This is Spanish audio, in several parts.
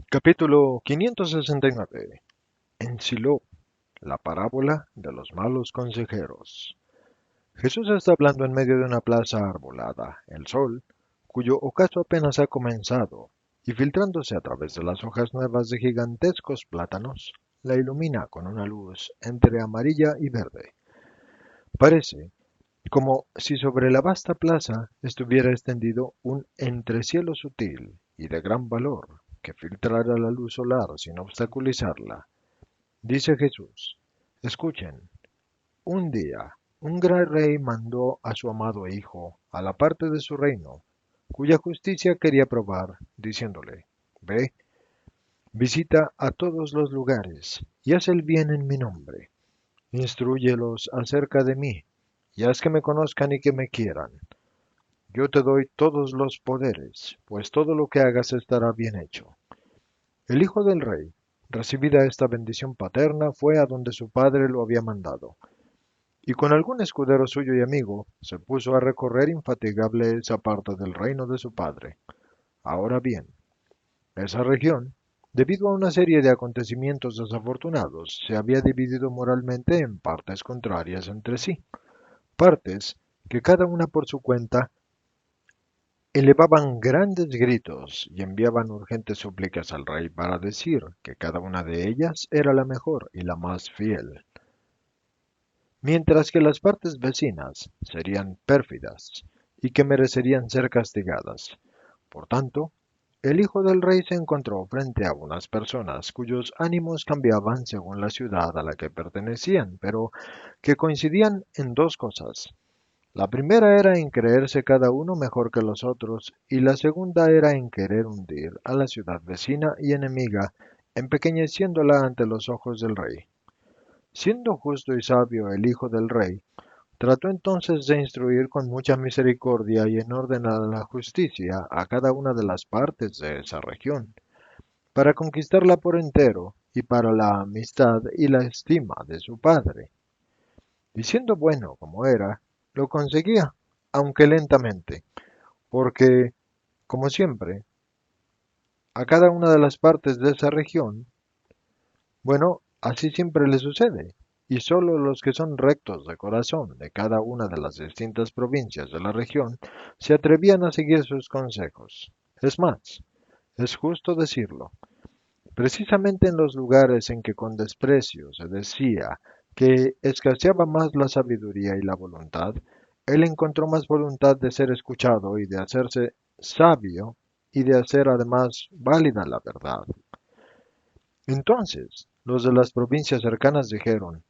Capítulo 569. En Silo, la parábola de los malos consejeros. Jesús está hablando en medio de una plaza arbolada. El sol, cuyo ocaso apenas ha comenzado, y filtrándose a través de las hojas nuevas de gigantescos plátanos, la ilumina con una luz entre amarilla y verde. Parece como si sobre la vasta plaza estuviera extendido un entrecielo sutil y de gran valor que filtrara la luz solar sin obstaculizarla. Dice Jesús: escuchen, un día un gran rey mandó a su amado hijo a la parte de su reino, cuya justicia quería probar, diciéndole: ve, visita a todos los lugares y haz el bien en mi nombre. Instrúyelos acerca de mí, y haz que me conozcan y que me quieran. Yo te doy todos los poderes, pues todo lo que hagas estará bien hecho. El hijo del rey, recibida esta bendición paterna, fue a donde su padre lo había mandado, y con algún escudero suyo y amigo, se puso a recorrer infatigable esa parte del reino de su padre. Ahora bien, esa región, debido a una serie de acontecimientos desafortunados, se había dividido moralmente en partes contrarias entre sí, partes que cada una por su cuenta elevaban grandes gritos y enviaban urgentes súplicas al rey para decir que cada una de ellas era la mejor y la más fiel, mientras que las partes vecinas serían pérfidas y que merecerían ser castigadas. Por tanto, el hijo del rey se encontró frente a unas personas cuyos ánimos cambiaban según la ciudad a la que pertenecían, pero que coincidían en dos cosas. La primera era en creerse cada uno mejor que los otros, y la segunda era en querer hundir a la ciudad vecina y enemiga, empequeñeciéndola ante los ojos del rey. Siendo justo y sabio el hijo del rey, trató entonces de instruir con mucha misericordia y en orden a la justicia a cada una de las partes de esa región, para conquistarla por entero y para la amistad y la estima de su padre. Y siendo bueno como era, lo conseguía, aunque lentamente, porque, como siempre, a cada una de las partes de esa región, bueno, así siempre le sucede, y sólo los que son rectos de corazón de cada una de las distintas provincias de la región se atrevían a seguir sus consejos. Es más, es justo decirlo, precisamente en los lugares en que con desprecio se decía que escaseaba más la sabiduría y la voluntad, él encontró más voluntad de ser escuchado y de hacerse sabio y de hacer además válida la verdad. Entonces, los de las provincias cercanas dijeron: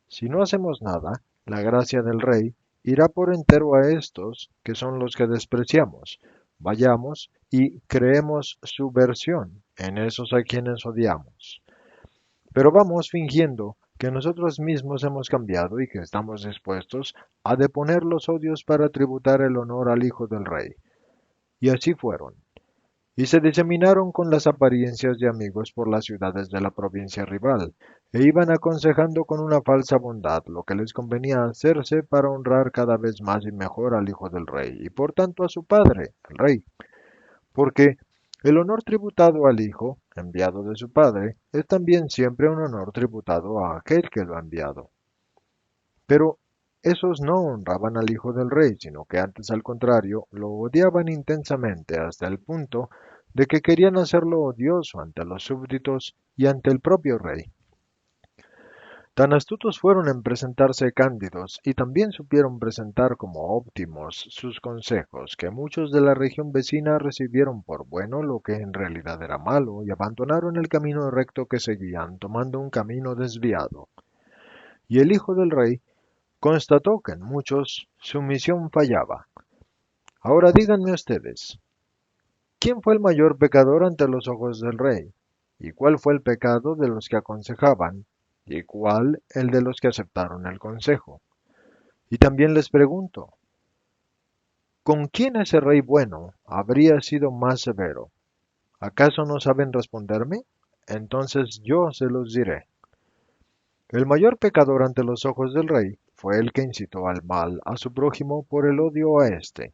si no hacemos nada, la gracia del rey irá por entero a estos, que son los que despreciamos. Vayamos y creemos su versión en esos a quienes odiamos. Pero vamos fingiendo que nosotros mismos hemos cambiado y que estamos dispuestos a deponer los odios para tributar el honor al hijo del rey. Y así fueron. Y se diseminaron con las apariencias de amigos por las ciudades de la provincia rival, e iban aconsejando con una falsa bondad lo que les convenía hacerse para honrar cada vez más y mejor al hijo del rey, y por tanto a su padre, el rey, porque el honor tributado al hijo, enviado de su padre, es también siempre un honor tributado a aquel que lo ha enviado. Pero esos no honraban al hijo del rey, sino que antes al contrario lo odiaban intensamente hasta el punto de que querían hacerlo odioso ante los súbditos y ante el propio rey. Tan astutos fueron en presentarse cándidos y también supieron presentar como óptimos sus consejos, que muchos de la región vecina recibieron por bueno lo que en realidad era malo y abandonaron el camino recto que seguían, tomando un camino desviado. Y el hijo del rey constató que en muchos su misión fallaba. Ahora díganme ustedes, ¿quién fue el mayor pecador ante los ojos del rey? ¿Y cuál fue el pecado de los que aconsejaban? ¿Y cuál el de los que aceptaron el consejo? Y también les pregunto, ¿con quién ese rey bueno habría sido más severo? ¿Acaso no saben responderme? Entonces yo se los diré. El mayor pecador ante los ojos del rey fue el que incitó al mal a su prójimo por el odio a éste,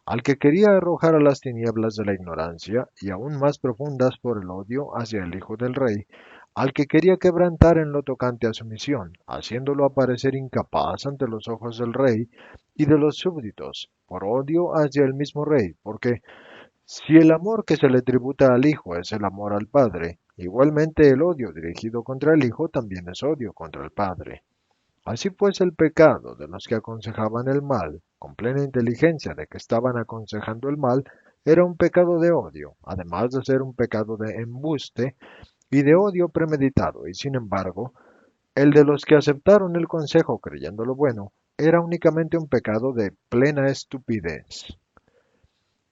al que quería arrojar a las tinieblas de la ignorancia y aún más profundas por el odio hacia el Hijo del Rey, al que quería quebrantar en lo tocante a su misión, haciéndolo aparecer incapaz ante los ojos del rey y de los súbditos, por odio hacia el mismo rey, porque si el amor que se le tributa al Hijo es el amor al Padre, igualmente el odio dirigido contra el Hijo también es odio contra el Padre. Así pues el pecado de los que aconsejaban el mal, con plena inteligencia de que estaban aconsejando el mal, era un pecado de odio, además de ser un pecado de embuste y de odio premeditado, y sin embargo, el de los que aceptaron el consejo creyendo lo bueno, era únicamente un pecado de plena estupidez.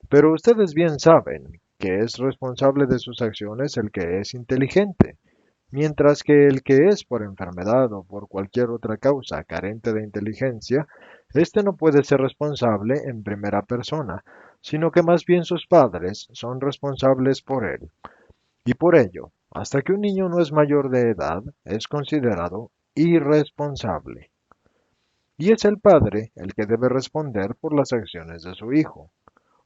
Pero ustedes bien saben que es responsable de sus acciones el que es inteligente, mientras que el que es por enfermedad o por cualquier otra causa carente de inteligencia, éste no puede ser responsable en primera persona, sino que más bien sus padres son responsables por él. Y por ello, hasta que un niño no es mayor de edad, es considerado irresponsable. Y es el padre el que debe responder por las acciones de su hijo.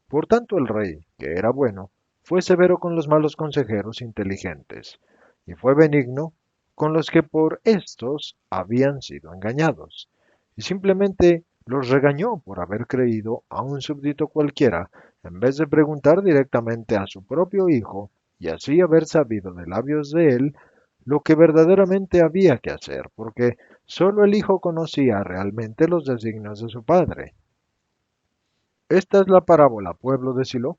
Por tanto el rey, que era bueno, fue severo con los malos consejeros inteligentes, y fue benigno con los que por éstos habían sido engañados, y simplemente los regañó por haber creído a un súbdito cualquiera, en vez de preguntar directamente a su propio hijo, y así haber sabido de labios de él lo que verdaderamente había que hacer, porque sólo el hijo conocía realmente los designios de su padre. Esta es la parábola, pueblo de Silo,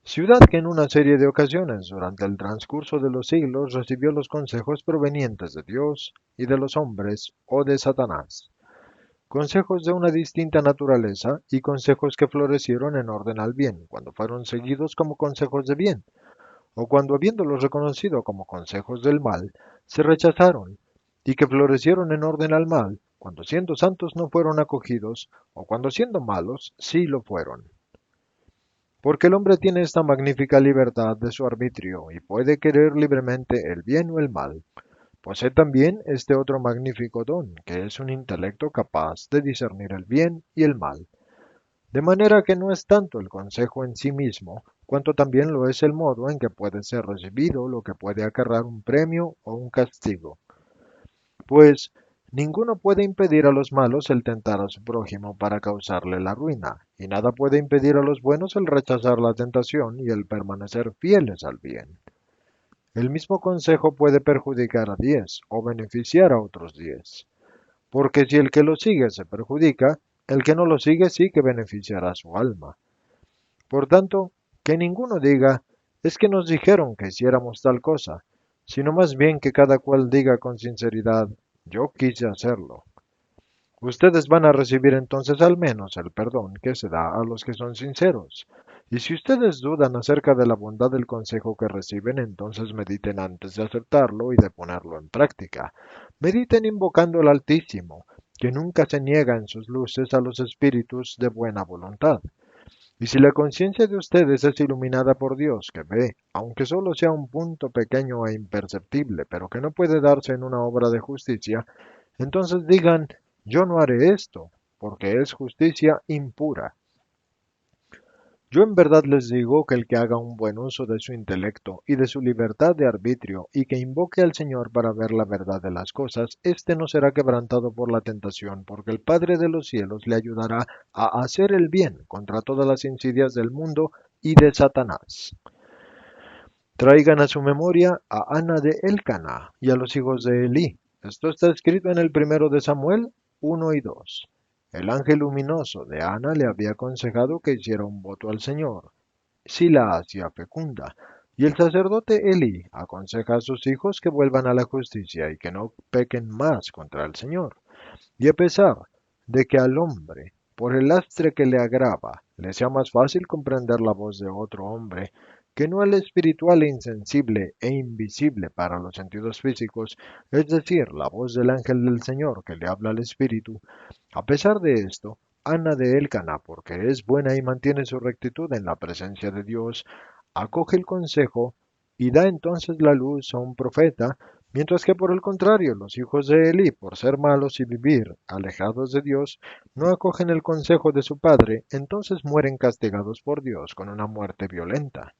ciudad que en una serie de ocasiones durante el transcurso de los siglos recibió los consejos provenientes de Dios y de los hombres o de Satanás, consejos de una distinta naturaleza y consejos que florecieron en orden al bien, cuando fueron seguidos como consejos de bien, o cuando habiéndolos reconocido como consejos del mal, se rechazaron, y que florecieron en orden al mal, cuando siendo santos no fueron acogidos, o cuando siendo malos sí lo fueron. Porque el hombre tiene esta magnífica libertad de su arbitrio y puede querer libremente el bien o el mal. Posee también este otro magnífico don, que es un intelecto capaz de discernir el bien y el mal. De manera que no es tanto el consejo en sí mismo, cuanto también lo es el modo en que puede ser recibido, lo que puede acarrear un premio o un castigo. Pues ninguno puede impedir a los malos el tentar a su prójimo para causarle la ruina, y nada puede impedir a los buenos el rechazar la tentación y el permanecer fieles al bien. El mismo consejo puede perjudicar a 10 o beneficiar a otros 10, porque si el que lo sigue se perjudica, el que no lo sigue sí que beneficiará su alma. Por tanto, que ninguno diga, es que nos dijeron que hiciéramos tal cosa, sino más bien que cada cual diga con sinceridad, yo quise hacerlo. Ustedes van a recibir entonces al menos el perdón que se da a los que son sinceros. Y si ustedes dudan acerca de la bondad del consejo que reciben, entonces mediten antes de aceptarlo y de ponerlo en práctica. Mediten invocando al Altísimo, que nunca se niega en sus luces a los espíritus de buena voluntad. Y si la conciencia de ustedes es iluminada por Dios, que ve, aunque solo sea un punto pequeño e imperceptible, pero que no puede darse en una obra de justicia, entonces digan, yo no haré esto, porque es justicia impura. Yo en verdad les digo que el que haga un buen uso de su intelecto y de su libertad de arbitrio y que invoque al Señor para ver la verdad de las cosas, éste no será quebrantado por la tentación, porque el Padre de los cielos le ayudará a hacer el bien contra todas las insidias del mundo y de Satanás. Traigan a su memoria a Ana de Elcana y a los hijos de Elí. Esto está escrito en el primero de Samuel 1 y 2. El ángel luminoso de Ana le había aconsejado que hiciera un voto al Señor, si la hacía fecunda. Y el sacerdote Elí aconseja a sus hijos que vuelvan a la justicia y que no pequen más contra el Señor. Y a pesar de que al hombre, por el lastre que le agrava, le sea más fácil comprender la voz de otro hombre, que no el espiritual e insensible e invisible para los sentidos físicos, es decir, la voz del ángel del Señor que le habla al espíritu, a pesar de esto, Ana de Elcana, porque es buena y mantiene su rectitud en la presencia de Dios, acoge el consejo y da entonces la luz a un profeta, Mientras que por el contrario, los hijos de Elí, por ser malos y vivir alejados de Dios, no acogen el consejo de su padre, entonces mueren castigados por Dios con una muerte violenta.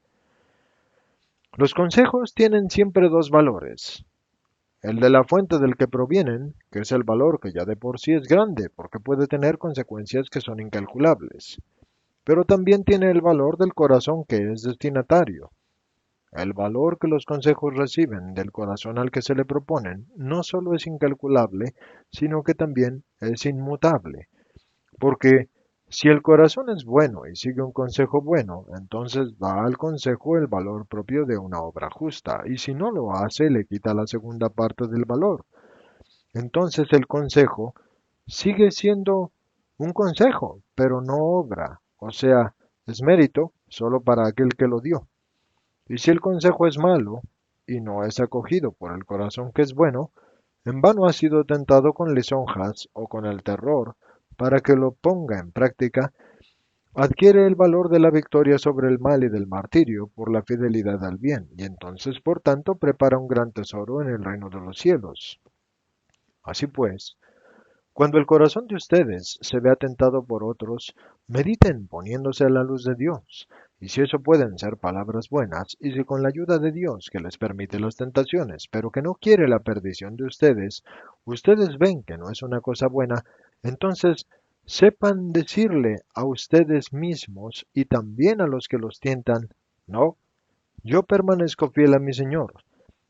Los consejos tienen siempre dos valores. El de la fuente del que provienen, que es el valor que ya de por sí es grande, porque puede tener consecuencias que son incalculables. Pero también tiene el valor del corazón que es destinatario. El valor que los consejos reciben del corazón al que se le proponen no solo es incalculable, sino que también es inmutable. Porque si el corazón es bueno y sigue un consejo bueno, entonces da al consejo el valor propio de una obra justa, y si no lo hace, le quita la segunda parte del valor. Entonces el consejo sigue siendo un consejo, pero no obra, o sea, es mérito solo para aquel que lo dio. Y si el consejo es malo y no es acogido por el corazón que es bueno, en vano ha sido tentado con lisonjas o con el terror para que lo ponga en práctica, adquiere el valor de la victoria sobre el mal y del martirio por la fidelidad al bien, y entonces por tanto prepara un gran tesoro en el reino de los cielos. Así pues, cuando el corazón de ustedes se vea tentado por otros, mediten poniéndose a la luz de Dios. Y si eso pueden ser palabras buenas, y si con la ayuda de Dios que les permite las tentaciones, pero que no quiere la perdición de ustedes, ustedes ven que no es una cosa buena, entonces sepan decirle a ustedes mismos y también a los que los tientan, no, yo permanezco fiel a mi Señor,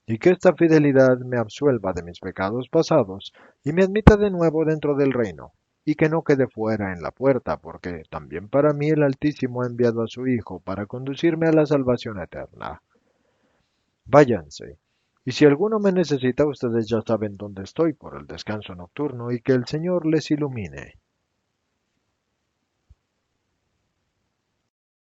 y que esta fidelidad me absuelva de mis pecados pasados y me admita de nuevo dentro del reino, y que no quede fuera en la puerta, porque también para mí el Altísimo ha enviado a su Hijo para conducirme a la salvación eterna. Váyanse, y si alguno me necesita, ustedes ya saben dónde estoy por el descanso nocturno, y que el Señor les ilumine.